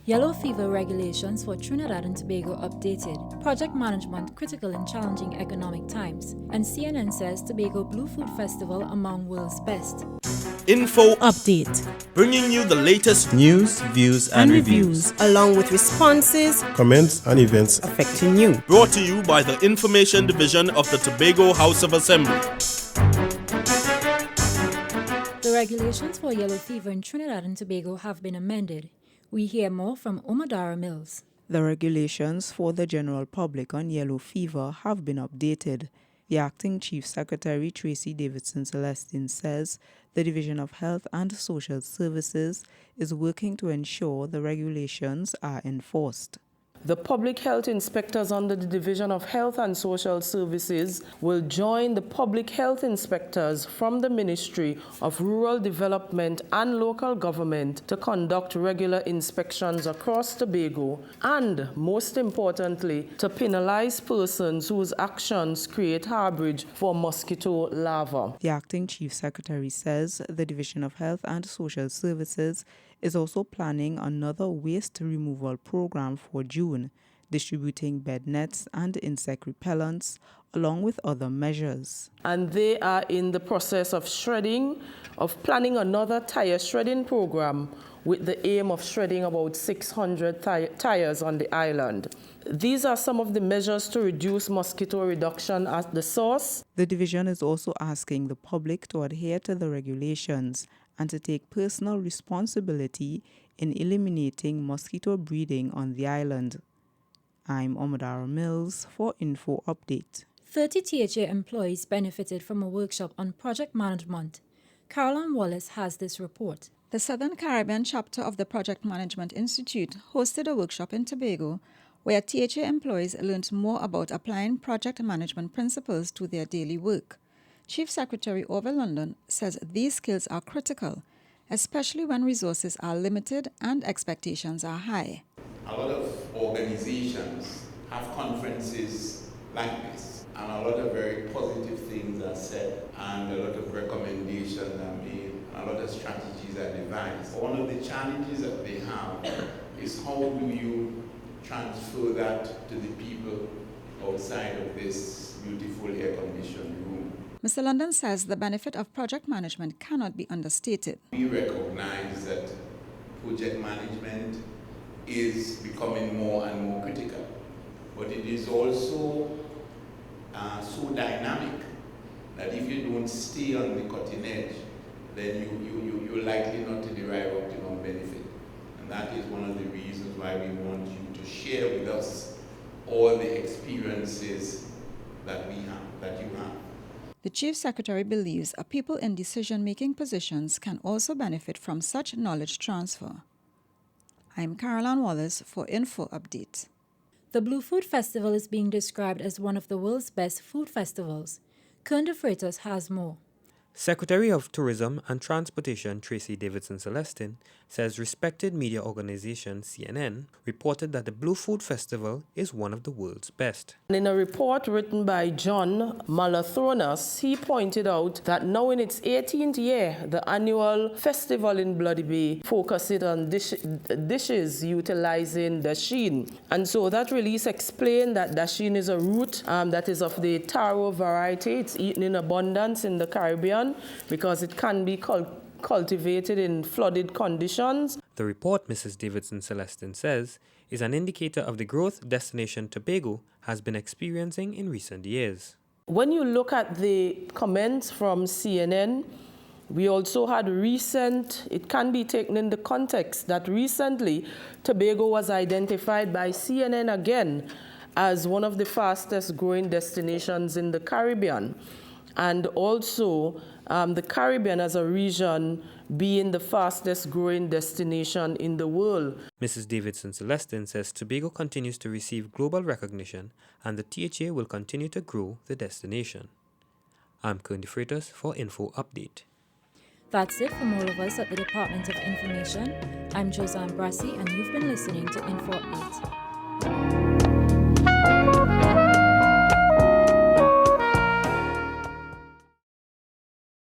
Yellow fever regulations for Trinidad and Tobago updated. Project management critical in challenging economic times. And CNN says Tobago Blue Food Festival among world's best. Info Update. bringing you the latest News, views, and reviews. Along with responses comments and events affecting you. brought to you by the Information Division of the Tobago House of Assembly. The regulations for yellow fever in Trinidad and Tobago have been amended. We hear more from Omadara Mills. The regulations for the general public on yellow fever have been updated. The Acting Chief Secretary, Tracy Davidson Celestine, says the Division of Health and Social Services is working to ensure the regulations are enforced. The public health inspectors under the Division of Health and Social Services will join the public health inspectors from the Ministry of Rural Development and Local Government to conduct regular inspections across Tobago and, most importantly, to penalize persons whose actions create harborage for mosquito larvae. The Acting Chief Secretary says the Division of Health and Social Services is also planning another waste removal program for June, distributing bed nets and insect repellents, along with other measures. And they are in the process of planning another tire shredding program with the aim of shredding about 600 tires on the island. These are some of the measures to reduce mosquito reduction at the source. The division is also asking the public to adhere to the regulations and to take personal responsibility in eliminating mosquito breeding on the island. I'm Omadara Mills for Info Update. 30 THA employees benefited from a workshop on project management. Caroline Wallace has this report. The Southern Caribbean chapter of the Project Management Institute hosted a workshop in Tobago where THA employees learned more about applying project management principles to their daily work. Chief Secretary Orville London says these skills are critical, especially when resources are limited and expectations are high. A lot of organizations have conferences like this, and a lot of very positive things are said, and a lot of recommendations are made, and a lot of strategies are devised. One of the challenges that they have is how do you transfer that to the people outside of this beautiful air-conditioned room. Mr. London says the benefit of project management cannot be understated. We recognize that project management is becoming more and more critical, but it is also so dynamic that if you don't stay on the cutting edge, then you're likely not to derive optimum benefit. And that is one of the reasons why we want you to share with us all the experiences that you have. The Chief Secretary believes people in decision-making positions can also benefit from such knowledge transfer. I'm Caroline Wallace for Info Update. The Blue Food Festival is being described as one of the world's best food festivals. Kern de Freitas has more. Secretary of Tourism and Transportation Tracy Davidson Celestine says respected media organization CNN reported that the Blue Food Festival is one of the world's best. In a report written by John Malathronas, he pointed out that now in its 18th year, the annual festival in Bloody Bay focuses on dishes utilizing dasheen. And so that release explained that dasheen is a root that is of the taro variety. It's eaten in abundance in the Caribbean because it can be cultivated in flooded conditions. The report, Mrs. Davidson Celestine says, is an indicator of the growth destination Tobago has been experiencing in recent years. When you look at the comments from CNN, we also had it can be taken in the context that recently Tobago was identified by CNN again as one of the fastest growing destinations in the Caribbean. And also the Caribbean as a region being the fastest growing destination in the world. Mrs. Davidson Celestine says Tobago continues to receive global recognition and the THA will continue to grow the destination. I'm Kern de Freitas for Info Update. That's it from all of us at the Department of Information. I'm Josanne Brassi and you've been listening to Info Update.